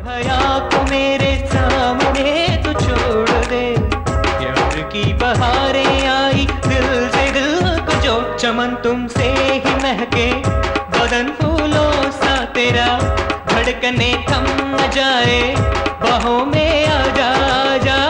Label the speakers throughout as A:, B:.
A: भया को मेरे सामने तू छोड़ दे, प्यार की बहारें आई दिल से दिल को जो, चमन तुमसे ही महके बदन फूलों सा तेरा, धड़कने थम न जाए बाहों में आ जा जा।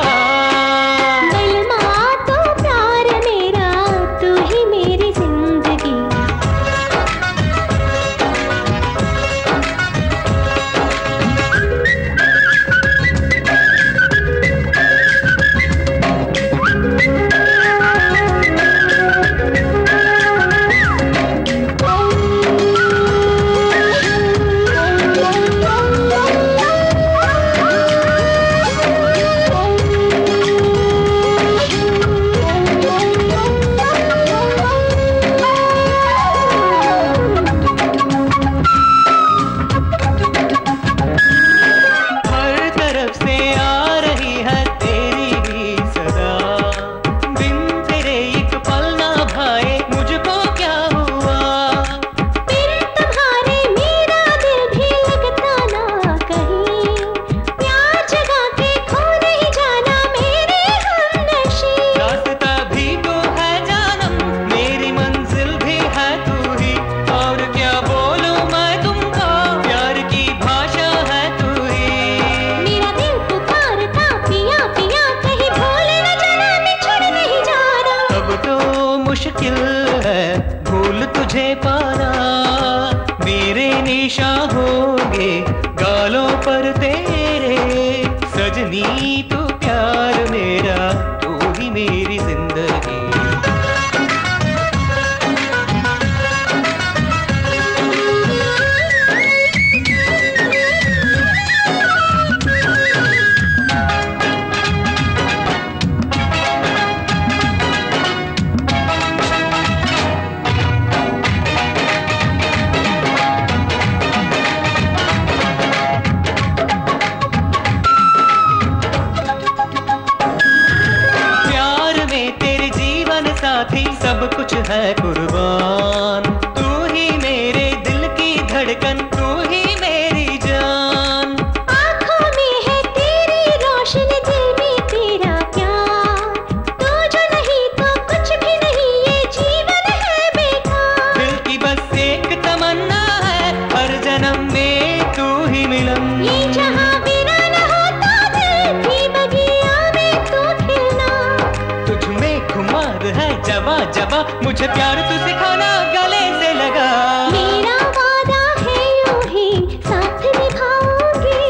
A: मुझे प्यार तू सिखाना गले से लगा,
B: मेरा वादा है यूं ही साथ निभाऊंगी,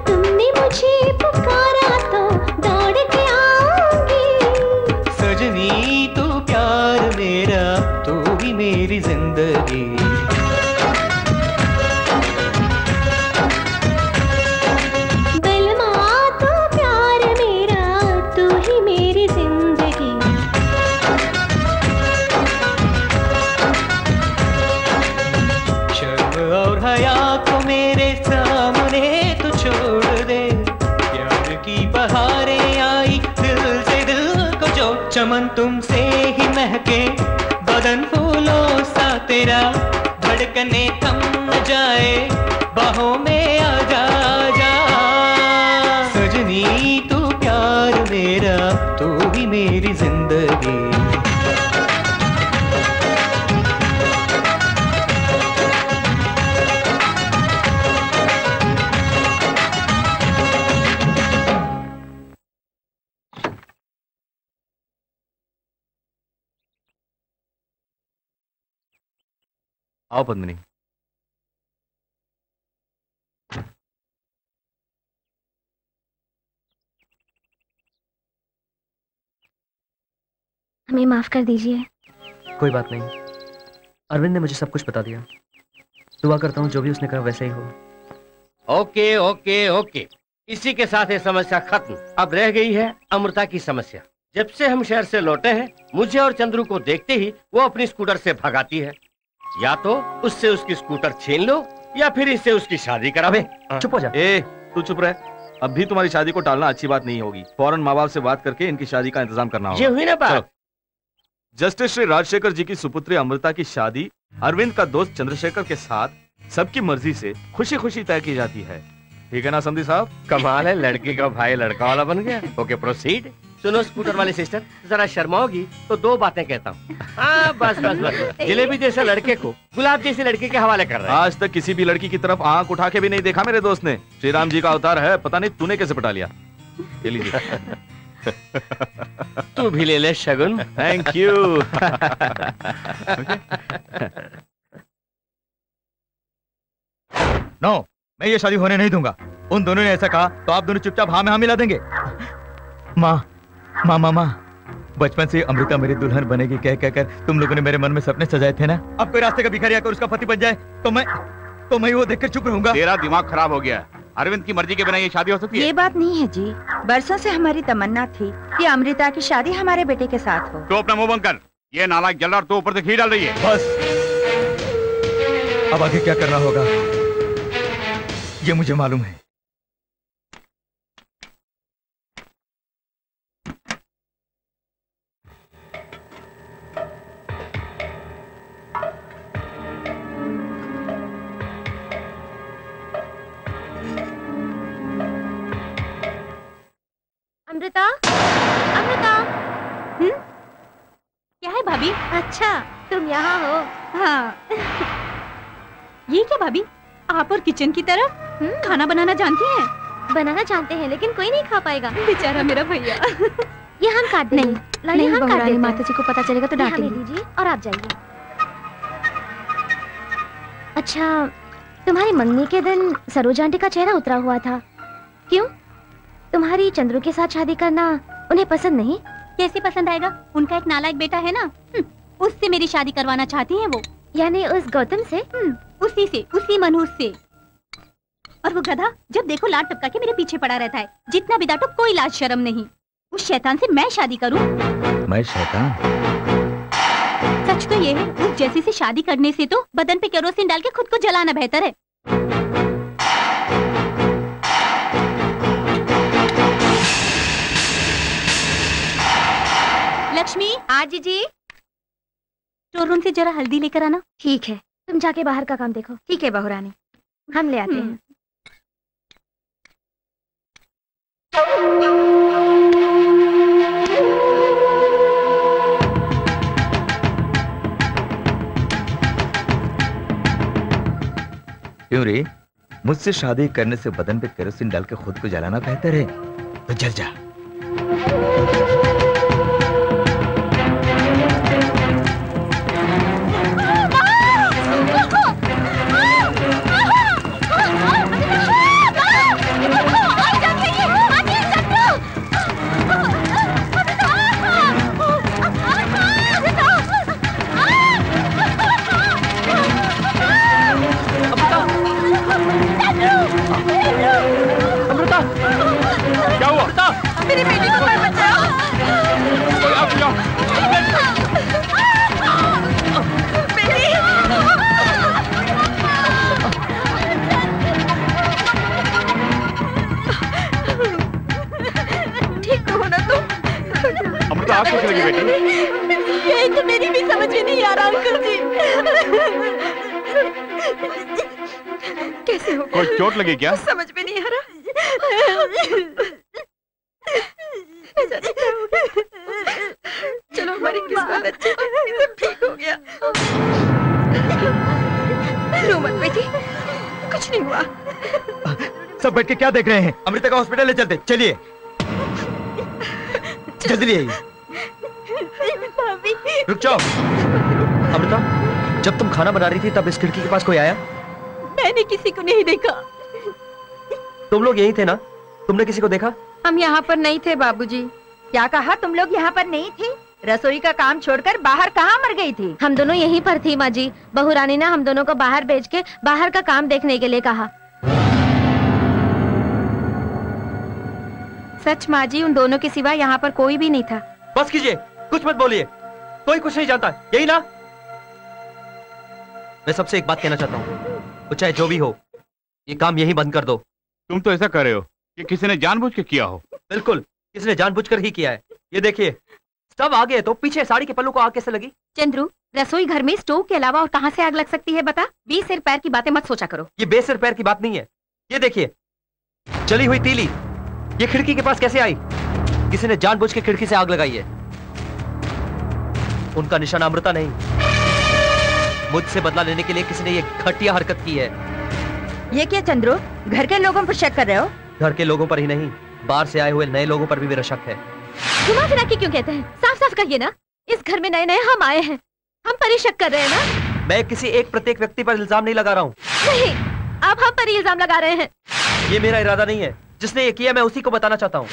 B: तुमने मुझे पुकारा तो दौड़ के आऊंगी।
A: सजनी तू प्यार मेरा, तू ही मेरी जिंदगी। चमन तुमसे ही महके बदन फूलों सा तेरा, धड़कने थम न जाए बाहों में आ जा जा। सजनी तू प्यार मेरा, तू ही मेरी जिंदगी।
C: आओ पद्मिनी।
B: हमें माफ कर दीजिए।
D: कोई बात नहीं, अरविंद ने मुझे सब कुछ बता दिया। दुआ करता हूँ जो भी उसने कहा वैसे ही हो।
E: ओके ओके ओके, इसी के साथ ये समस्या खत्म। अब रह गई है अमृता की समस्या। जब से हम शहर से लौटे हैं, मुझे और चंद्रू को देखते ही वो अपनी स्कूटर से भगाती है। या तो उससे उसकी स्कूटर छीन लो या फिर इससे उसकी शादी करावे।
D: चुप हो जा।
C: ए, तू चुप रह। अब भी तुम्हारी शादी को टालना अच्छी बात नहीं होगी। फौरन माँ बाप से बात करके इनकी शादी का इंतजाम करना होगा।
E: ये हुई ना बात।
C: जस्टिस श्री राजशेखर जी की सुपुत्री अमृता की शादी अरविंद का दोस्त चंद्रशेखर के साथ सबकी मर्जी से खुशी खुशी तय की जाती है। ठीक है ना संधि साहब?
E: कमाल है, लड़के का भाई लड़का वाला बन गया। Okay proceed. सुनो स्कूटर वाली सिस्टर, जरा शर्माओगी तो दो बातें कहता हूँ। हाँ बस बस बस, जलेबी जैसे लड़के को गुलाब जैसे लड़के के हवाले कर रहा है।
C: आज तक किसी भी लड़की की तरफ आंख उठा के भी नहीं देखा मेरे दोस्त ने। श्री राम जी का अवतार है, पता नहीं तूने कैसे पटा लिया। ये लीजिए।
E: तू भी ले ले शगुन।
C: Thank you.
F: नो, मैं ये शादी होने नहीं दूंगा। उन दोनों ने ऐसा कहा तो आप दोनों चुपचाप हाँ में हाँ मिला देंगे। माँ माँ माँ माँ, बचपन से अमृता मेरी दुल्हन बनेगी कह कहकर तुम लोगों ने मेरे मन में सपने सजाए थे ना। अब कोई रास्ते का भिखारी आकर उसका पति बन जाए तो मैं वो देखकर चुप रहूंगा।
G: तेरा दिमाग खराब हो गया। अरविंद की मर्जी के बिना ये शादी हो सकती है?
H: ये बात नहीं है जी, बरसों से हमारी तमन्ना थी कि अमृता की शादी हमारे बेटे के साथ हो।
G: तो अपना मुंह बंद कर। ये नालायक जल रहा तो ऊपर से घी डाल रही है।
F: बस, अब आगे क्या करना होगा ये मुझे मालूम है।
B: अमृता, अमृता।
I: क्या है भाभी?
B: अच्छा, तुम यहाँ हो?
I: हाँ। ये क्या भाभी, आप और किचन की तरफ? खाना बनाना जानती हैं?
B: बनाना जानते हैं लेकिन कोई नहीं खा पाएगा।
I: बेचारा मेरा भैया।
B: ये हम काट देंगे।
I: नहीं बहुरानी, माता जी को पता चलेगा तो
B: हमें
I: डांटेंगी।
B: दीजिए और आप जाइए। अच्छा, तुम्हारी मंगनी के दिन सरोज आंटी का चेहरा उतरा हुआ था, क्यों? तुम्हारी चंद्रू के साथ शादी करना उन्हें पसंद नहीं?
I: कैसे पसंद आएगा? उनका एक नालायक बेटा है ना, उससे मेरी शादी करवाना चाहती हैं वो।
B: यानी उस गौतम से?
I: उसी से, उसी मनहूस से। और वो गधा जब देखो लाड टपका के मेरे पीछे पड़ा रहता है। जितना भी डांटो कोई लाज शर्म नहीं। उस शैतान से मैं शादी करूं?
F: मैं शैतान?
I: सच तो ये है, उस जैसी से शादी करने से तो बदन पे केरोसिन डाल के खुद को जलाना बेहतर है। लक्ष्मी।
B: आज जी।
I: स्टोर रूम से जरा हल्दी लेकर आना।
B: ठीक है, तुम जाके बाहर का काम देखो।
H: ठीक है बहुरानी,
B: हम ले आते हैं।
F: क्यों रे, मुझसे शादी करने से बदन पे केरोसिन डाल के खुद को जलाना बेहतर है तो जल जा।
G: क्या हुआ?
H: मेरी बेटी को कोई बचाओ। ठीक तो हो ना तुम?
G: अमृता आग कैसे लगी बेटी?
I: ये तो मेरी भी समझ में नहीं आ रहा अंकल जी।
H: कैसे हो?
G: कोई चोट लगी क्या?
H: समझ में नहीं आ रहा। चलो हमारी किस्मत अच्छी थी, सब ठीक हो गया। रो मत बेटी, कुछ नहीं हुआ।
F: सब बैठ के क्या देख रहे हैं? अमृता का हॉस्पिटल ले चलते, चलिए जल्दी ले आइए।
D: रुक जाओ। अमृता, जब तुम खाना बना रही थी तब इस खिड़की के पास कोई आया?
I: मैंने किसी को नहीं देखा।
D: तुम लोग यहीं थे ना? तुमने किसी को देखा?
H: हम यहाँ पर नहीं थे बाबूजी। क्या कहा? तुम लोग यहाँ पर नहीं थे? रसोई का काम छोड़कर बाहर कहाँ मर गई थी?
B: हम दोनों यहीं पर थी माँ जी। बहू रानी ने हम दोनों को बाहर भेज के बाहर का काम देखने के लिए कहा।
H: सच माँ जी, उन दोनों के सिवा यहाँ पर कोई भी नहीं था।
D: बस कीजिए, कुछ मत बोलिए। कोई कुछ नहीं जानता, यही ना? मैं सबसे एक बात कहना चाहता हूँ, वो चाहे जो भी हो, ये काम यही बंद कर दो।
G: तुम तो ऐसा कर रहे हो कि किसी ने जानबूझ के किया हो।
D: बिल्कुल, किसने जानबूझकर ही किया है। ये देखिए, सब आगे है तो पीछे साड़ी के पल्लू को आग कैसे लगी?
I: चंद्रू, रसोई घर में स्टोव के अलावा और कहाँ से आग लग सकती है बता? 20 सिर पैर की बातें मत सोचा करो।
D: ये बेसिर पैर की बात नहीं है। ये देखिए, जली हुई तीली ये खिड़की के पास कैसे आई? किसी ने जानबूझ के खिड़की से आग लगाई है। उनका निशाना अमृता नहीं, मुझसे बदला लेने के लिए किसी ने ये घटिया हरकत की है।
H: ये क्या चंद्रू, घर के लोगों पर शक कर रहे हो?
D: घर के लोगों पर ही नहीं, बाहर से आए हुए नए लोगों पर भी मेरा शक है।
B: घुमा फिरा के क्यों कहते हैं? साफ साफ कहिए ना, इस घर में नए नए हम आए हैं, हम पर ही शक कर रहे हैं ना?
D: मैं किसी एक प्रत्येक व्यक्ति पर इल्जाम नहीं लगा रहा हूँ।
B: नहीं, आप हम पर ही इल्जाम लगा रहे हैं।
D: ये मेरा इरादा नहीं है। जिसने ये किया मैं उसी को बताना चाहता हूँ।